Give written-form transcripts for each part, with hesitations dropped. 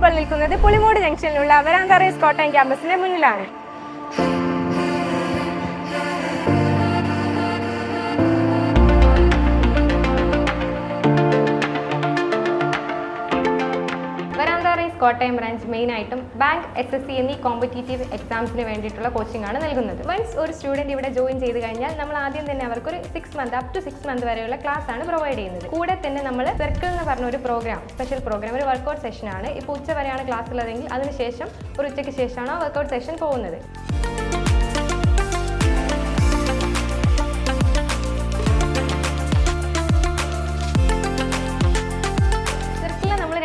ഇപ്പോൾ നിൽക്കുന്നത് പുളിമൂട് ജംഗ്ഷനിലുള്ള വരാന്ത റേസ് കോട്ടയം ക്യാമ്പസിന്റെ മുന്നിലാണ്. കോട്ടയം ബ്രാഞ്ച് മെയിനായിട്ടും ബാങ്ക്, SSC എന്നീ കോമ്പറ്റീറ്റീവ് എക്സാംസിന് വേണ്ടിയിട്ടുള്ള കോച്ചിങ് ആണ് നൽകുന്നത്. വൺസ് ഒരു സ്റ്റുഡൻറ്റ് ഇവിടെ ജോയിൻ ചെയ്ത് കഴിഞ്ഞാൽ നമ്മൾ ആദ്യം തന്നെ അവർക്ക് ഒരു 6 മന്ത് അപ് ടു 6 മന്ത് വരെയുള്ള ക്ലാസ് ആണ് പ്രൊവൈഡ് ചെയ്യുന്നത്. കൂടെ തന്നെ നമ്മൾ സർക്കിൾ എന്ന് പറഞ്ഞ ഒരു പ്രോഗ്രാം, സ്പെഷ്യൽ പ്രോഗ്രാം, ഒരു വർക്കൗട്ട് സെഷനാണ്. ഇപ്പോൾ ഉച്ച വരെയാണ് ക്ലാസ് ഉള്ളതെങ്കിൽ അതിനുശേഷം ഒരു ഉച്ചയ്ക്ക് ശേഷമാണ് ആ വർക്കൗട്ട് സെഷൻ പോകുന്നത്.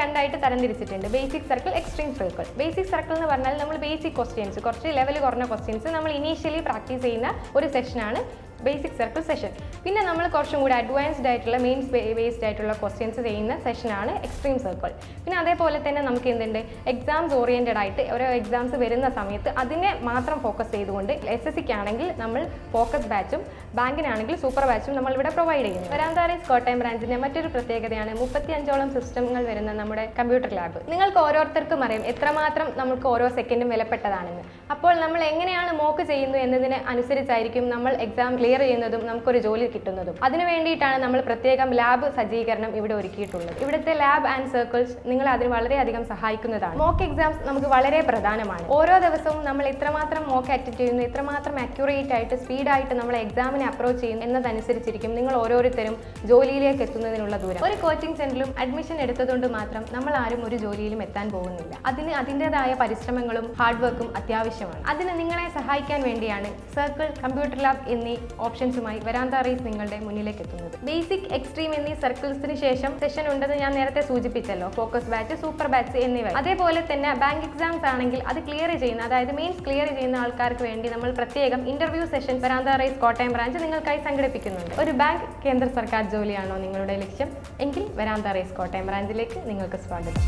രണ്ടായിട്ട് തരംതിരിച്ചിട്ടുണ്ട്. Basic circle, extreme circle. Basic circle എന്ന് പറഞ്ഞാൽ നമ്മൾ ബേസിക് ക്വസ്റ്റ്യൻസ്, കുറച്ച് ലെവൽ കുറഞ്ഞ ക്വസ്റ്റ്യൻസ് നമ്മൾ ഇനീഷ്യലി പ്രാക്ടീസ് ചെയ്യുന്ന ഒരു സെഷനാണ് ബേസിക് സർക്കിൾ സെഷൻ. പിന്നെ നമ്മൾ കുറച്ചും കൂടി അഡ്വാൻസ്ഡ് ആയിട്ടുള്ള മെയിൻസ് ബേസ്ഡ് ആയിട്ടുള്ള ക്വസ്റ്റ്യൻസ് ചെയ്യുന്ന സെഷനാണ് എക്സ്ട്രീം സർക്കിൾ. പിന്നെ അതേപോലെ തന്നെ നമുക്ക് എന്തുണ്ട്, എക്സാംസ് ഓറിയൻറ്റഡ് ആയിട്ട് ഓരോ എക്സാംസ് വരുന്ന സമയത്ത് അതിനെ മാത്രം ഫോക്കസ് ചെയ്തുകൊണ്ട് SSCക്ക് ആണെങ്കിൽ നമ്മൾ ഫോക്കസ് ബാച്ചും ബാങ്കിനാണെങ്കിൽ സൂപ്പർ ബാച്ചും നമ്മളിവിടെ പ്രൊവൈഡ് ചെയ്യുന്നു. വരാന്ത റേസ് കോട്ടയം ബ്രാഞ്ചിൻ്റെ മറ്റൊരു പ്രത്യേകതയാണ് 35ഓളം സിസ്റ്റങ്ങൾ വരുന്ന നമ്മുടെ കമ്പ്യൂട്ടർ ലാബ്. നിങ്ങൾക്ക് ഓരോരുത്തർക്കും അറിയാം എത്രമാത്രം നമുക്ക് ഓരോ സെക്കൻഡും വിലപ്പെട്ടതാണെന്ന്. അപ്പോൾ നമ്മൾ എങ്ങനെയാണ് മോക്ക് ചെയ്യുന്നു എന്നതിന് അനുസരിച്ചായിരിക്കും നമ്മൾ എക്സാം ക്ലിയർ ചെയ്യുന്നതും നമുക്കൊരു ജോലി കിട്ടുന്നതും. അതിനു വേണ്ടിയിട്ടാണ് നമ്മൾ പ്രത്യേകം ലാബ് സജ്ജീകരണം ഇവിടെ ഒരുക്കിയിട്ടുള്ളത്. ഇവിടുത്തെ ലാബ് ആൻഡ് സർക്കിൾസ് നിങ്ങളെ അതിന് വളരെയധികം സഹായിക്കുന്നതാണ്. മോക്ക് എക്സാംസ് നമുക്ക് വളരെ പ്രധാനമാണ്. ഓരോ ദിവസവും നമ്മൾ എത്രമാത്രം മോക്ക് അറ്റൻഡ് ചെയ്യുന്നു, എത്രമാത്രം അക്യുറേറ്റ് ആയിട്ട് സ്പീഡായിട്ട് നമ്മൾ എക്സാമിനെ അപ്രോച്ച് ചെയ്യും എന്നതനുസരിച്ചിരിക്കും നിങ്ങൾ ഓരോരുത്തരും ജോലിയിലേക്ക് എത്തുന്നതിനുള്ള ദൂരം. ഒരു കോച്ചിങ് സെന്ററിലും അഡ്മിഷൻ എടുത്തതുകൊണ്ട് മാത്രം നമ്മൾ ആരും ഒരു ജോലിയിലും എത്താൻ പോകുന്നില്ല. അതിന് അതിൻ്റെതായ പരിശ്രമങ്ങളും ഹാർഡ് വർക്കും അത്യാവശ്യമാണ്. അതിന് നിങ്ങളെ സഹായിക്കാൻ വേണ്ടിയാണ് സർക്കിൾ, കമ്പ്യൂട്ടർ ലാബ് എന്നീ ഓപ്ഷൻസുമായി വരാന്ത റേസ് നിങ്ങളുടെ മുന്നിലേക്ക് എത്തുന്നത്. ബേസിക്, എക്സ്ട്രീം എന്നീ സർക്കിൾസിന് ശേഷം സെഷൻ ഉണ്ടെന്ന് ഞാൻ നേരത്തെ സൂചിപ്പിച്ചല്ലോ. ഫോക്കസ് ബാച്ച്, സൂപ്പർ ബാച്ച് എന്നിവ. അതേപോലെ തന്നെ ബാങ്ക് എക്സാംസ് ആണെങ്കിൽ അത് ക്ലിയർ ചെയ്യുന്ന, അതായത് മെയിൻസ് ക്ലിയർ ചെയ്യുന്ന ആൾക്കാർക്ക് വേണ്ടി നമ്മൾ പ്രത്യേകം interview session Veranda Race Kottayam branch നിങ്ങൾക്കായി സംഘടിപ്പിക്കുന്നുണ്ട്. ഒരു ബാങ്ക്, കേന്ദ്ര സർക്കാർ ജോലിയാണോ നിങ്ങളുടെ ലക്ഷ്യം എങ്കിൽ വരാന്ത റേസ് കോട്ടയം ബ്രാഞ്ചിലേക്ക് നിങ്ങൾക്ക് സ്വാഗതം.